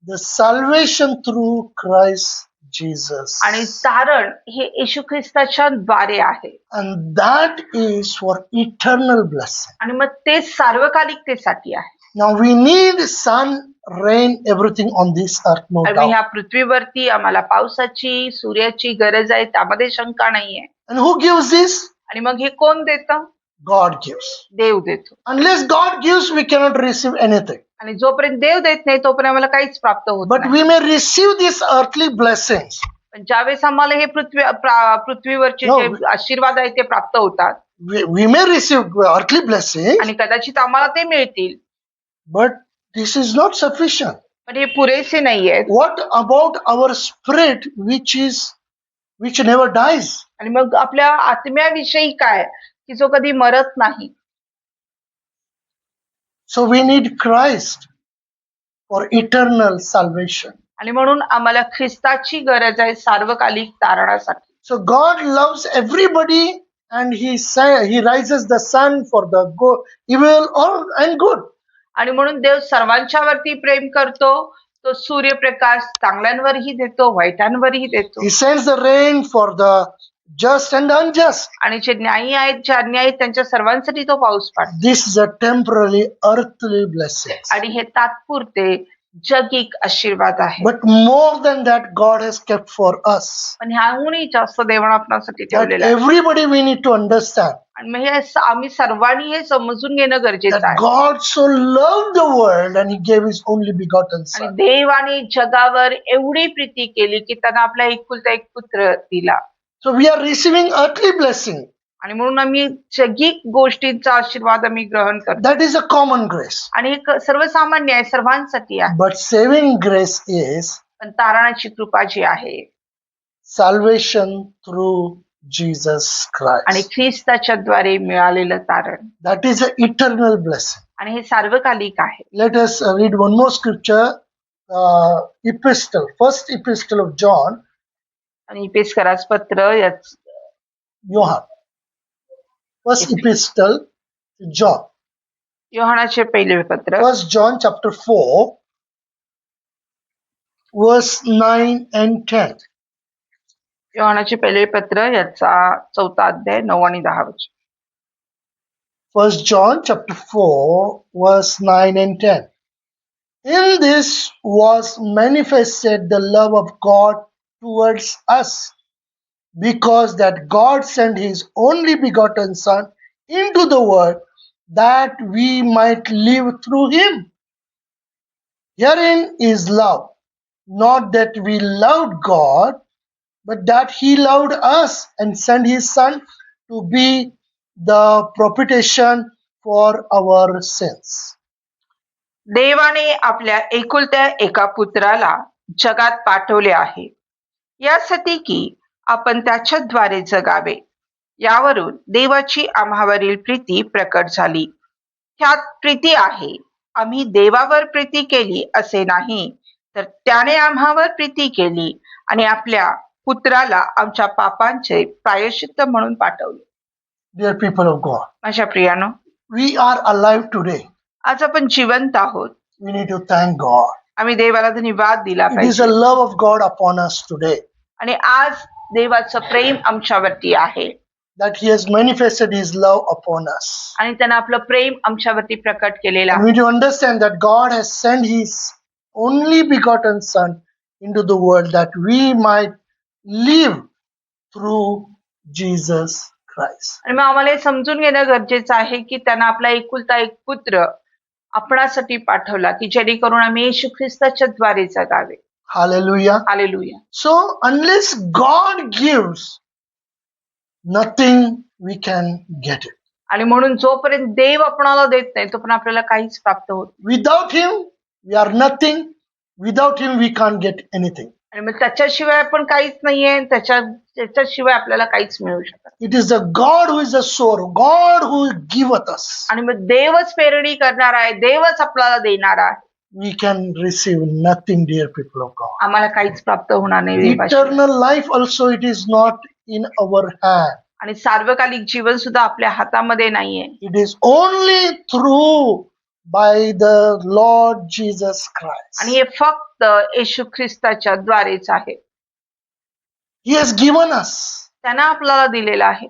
The salvation through Christ Jesus. आणि तारण हे येशू ख्रिस्ताच्या द्वारे आहे. And that is for eternal blessing. आणि मग ते सार्वकालिकतेसाठी आहे. Now we need sun, rain, everything on this earth, no आणि doubt. ह्या पृथ्वीवरती आम्हाला पावसाची, सूर्याची गरज आहे, त्यामध्ये शंका नाहीये. And who gives this? आणि मग हे कोण देतं? God gives. देव देतो. Unless God gives, we cannot receive anything. आणि जोपर्यंत देव देत नाही तोपर्यंत आम्हाला काहीच प्राप्त होत But नाही. we may receive these earthly blessings. पण ज्यावेळेस आम्हाला हे पृथ्वीवरचे No. जे आशीर्वाद आहेत ते प्राप्त होतात We may receive earthly blessings, आणि कदाचित आम्हाला ते मिळतील, but this is not sufficient. पण हे पुरेसे नाहीये. What about our spirit, which never dies? आणि मग आपल्या आत्म्याविषयी काय, की जो कधी मरत नाही. So we need Christ for eternal salvation. आणि म्हणून आम्हाला ख्रिस्ताची गरज आहे सार्वकालिक तारणासाठी. So God loves everybody, and He rises the sun for the evil and good. आणि म्हणून देव सर्वांच्यावरती प्रेम करतो. तो सूर्यप्रकाश चांगल्यांवरही देतो, वाईटांवरही देतो. He sends the rain for the just and unjust. आणि जे न्यायी आहेत, जे अन्यायी आहेत, त्यांच्या सर्वांसाठी तो पाऊस पाडतो. This is a temporary earthly blessing. आणि हे तात्पुरते जगिक आशीर्वाद आहे. But more than that, God has kept for us. पण ह्याहूनही जास्त देवानं आपणासाठी That ठेवलेलं आहे. everybody we need to understand. आणि मग हे आम्ही सर्वांनी हे समजून घेणं गरजेचं That आहे. God so loved the world and He gave His only begotten आणि Son. देवाने जगावर एवढी प्रीती केली की त्यांना आपला एकुलता एक पुत्र दिला. So we are receiving earthly blessing. आणि म्हणून आम्ही जगिक गोष्टींचा आशीर्वाद आम्ही ग्रहण करतो. That is a common grace. आणि हे सर्वसामान्य आहे, सर्वांसाठी आहे. But saving grace is पण तारणाची कृपा जी आहे, salvation through Jesus आणि Christ. ख्रिस्ताच्या द्वारे मिळालेलं तारण, That is an eternal blessing. आणि हे सार्वकालिक आहे. Let us read one more scripture, epistle, first epistle of John, आणि इफेसकरास पत्र याच Johann. First epistle to John. योहानाचे पहिले पत्र, First John chapter 4, verse 9 and 10. योहानाचे पहिले पत्र याचा 4 अध्याय 9 आणि 10 वचन. First John chapter 4, verse 9 and 10. In this was manifested the love of God towards us, because that God sent His only begotten Son into the world that we might live through Him. Herein is love, not that we loved God, but that He loved us and sent His Son to be the propitiation for our sins. देवाने आपल्या एकुलत्या एका पुत्राला जगात पाठवले आहे, यासाठी की आपण त्याच्याद्वारे जगावे. यावरून देवाची आम्हावरील प्रीती प्रकट झाली. ह्यात प्रीती आहे. आम्ही देवावर प्रीती केली असे नाही, तर त्याने आम्हावर प्रीती केली आणि आपल्या पुत्राला आमच्या पापांचे प्रायश्चित्त म्हणून पाठवले. Dear people of God, माझ्या प्रियानो, we are alive today. आज आपण जिवंत आहोत. We need to thank God. आम्ही देवाला धन्यवाद दिला It is पाहिजे. the love of God upon us today आणि आज देवाचं प्रेम आमच्यावरती आहे that He has manifested His love upon us. आणि त्यानं आपलं प्रेम आमच्यावरती प्रकट केलेलं And आहे. we need to understand that God has sent His only begotten Son into the world that we might live through Jesus Christ. आणि मग आम्हाला हे समजून घेणं गरजेचं आहे की त्यानं आपला एकुलता एक पुत्र आपणासाठी पाठवला की जेणेकरून आम्ही येशू ख्रिस्ताच्या द्वारे जगावे. Hallelujah. Hallelujah. So, unless God gives, nothing we can get it. आणि म्हणून जोपर्यंत देव आपणाला देत नाही तोपर्यंत आपल्याला काहीच प्राप्त होत नाही. Without Him, we are nothing. Without Him, we can't get anything. आणि मग त्याच्याशिवाय आपण काहीच नाहीये, त्याच्याशिवाय आपल्याला काहीच मिळू शकत नाही. It is the God who is the sower, God who giveth us. आणि मग देवच पेरणी करणार आहे, देवच आपल्याला देणार आहे. We can receive nothing, dear people of God. आम्हाला काहीच प्राप्त होणार नाही देवाशिवाय. Eternal life also, it is not in our hand. आणि सार्वकालिक जीवन सुद्धा आपल्या हातामध्ये नाहीये. It is only through by the Lord Jesus Christ. आणि हे फक्त येशू ख्रिस्ताच्या द्वारेच आहे. He has given us त्यानं आपल्याला दिलेलं आहे.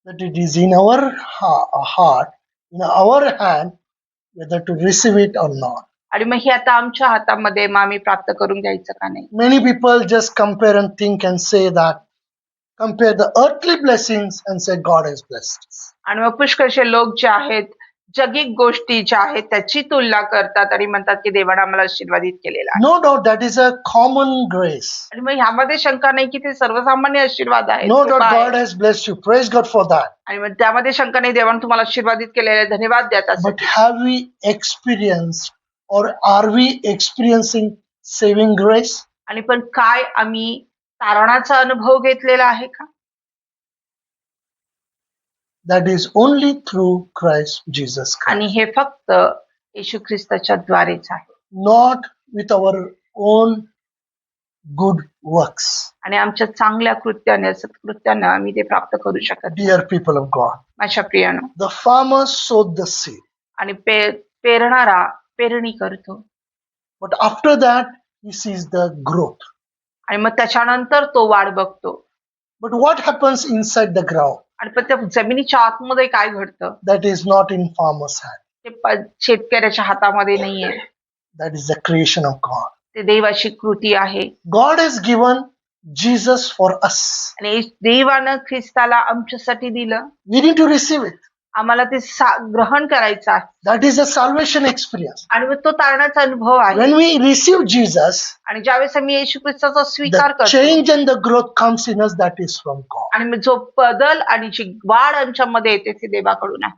that it is in our heart, in our hand, whether to receive it or not. आणि मग हे आता आमच्या हातामध्ये मग आम्ही प्राप्त करून घ्यायचं का नाही. Many people just compare and think and say that, compare the earthly blessings and say God has blessed us. आणि मग पुष्कळशे लोक जे आहेत जगिक गोष्टी ज्या आहेत त्याची तुलना करतात आणि म्हणतात की देवाने आम्हाला आशीर्वादित केलेला आहे. No doubt that is a common grace. आणि मग ह्यामध्ये शंका नाही की ते सर्वसामान्य आशीर्वाद आहे. No doubt God has blessed you. Praise God for that. आणि मग त्यामध्ये शंका नाही, देवाने तुम्हाला आशीर्वादित केलेले आहे, धन्यवाद द्या त्यासाठी. But have we experienced or are we experiencing saving grace? आणि पण काय आम्ही तारणाचा अनुभव घेतलेला आहे का? That is only through Christ Jesus Christ. आणि हे फक्त येशू ख्रिस्ताच्या द्वारेच आहे. Not with our own good works. आणि आमच्या चांगल्या कृत्याने सत्कृत्याने आम्ही ते प्राप्त करू शकत नाही. Dear people of God, माझ्या प्रियानो, the farmer sowed the seed. आणि पेरणारा पेरणी करतो. But after that, he sees the growth. आणि मग त्याच्यानंतर तो वाढ बघतो. But what happens inside the ground? आणि पण त्या जमिनीच्या आतमध्ये काय घडतं That is not in farmer's hand. ते शेतकऱ्याच्या हातामध्ये नाहीये. That is the creation of God. ते देवाची कृती आहे. God has given Jesus for us. आणि देवानं ख्रिस्ताला आमच्यासाठी दिलं. We need to receive it. आम्हाला ते ग्रहण करायचं आहे. That is a salvation experience. आणि मग तो तारणाचा अनुभव आहे. When we receive Jesus, आणि ज्यावेळेस आम्ही येशू ख्रिस्ताचा स्वीकार the करतो change and the growth comes in us, that is from God. आणि मग जो बदल आणि जी वाढ आमच्यामध्ये येते ती देवाकडून आहे.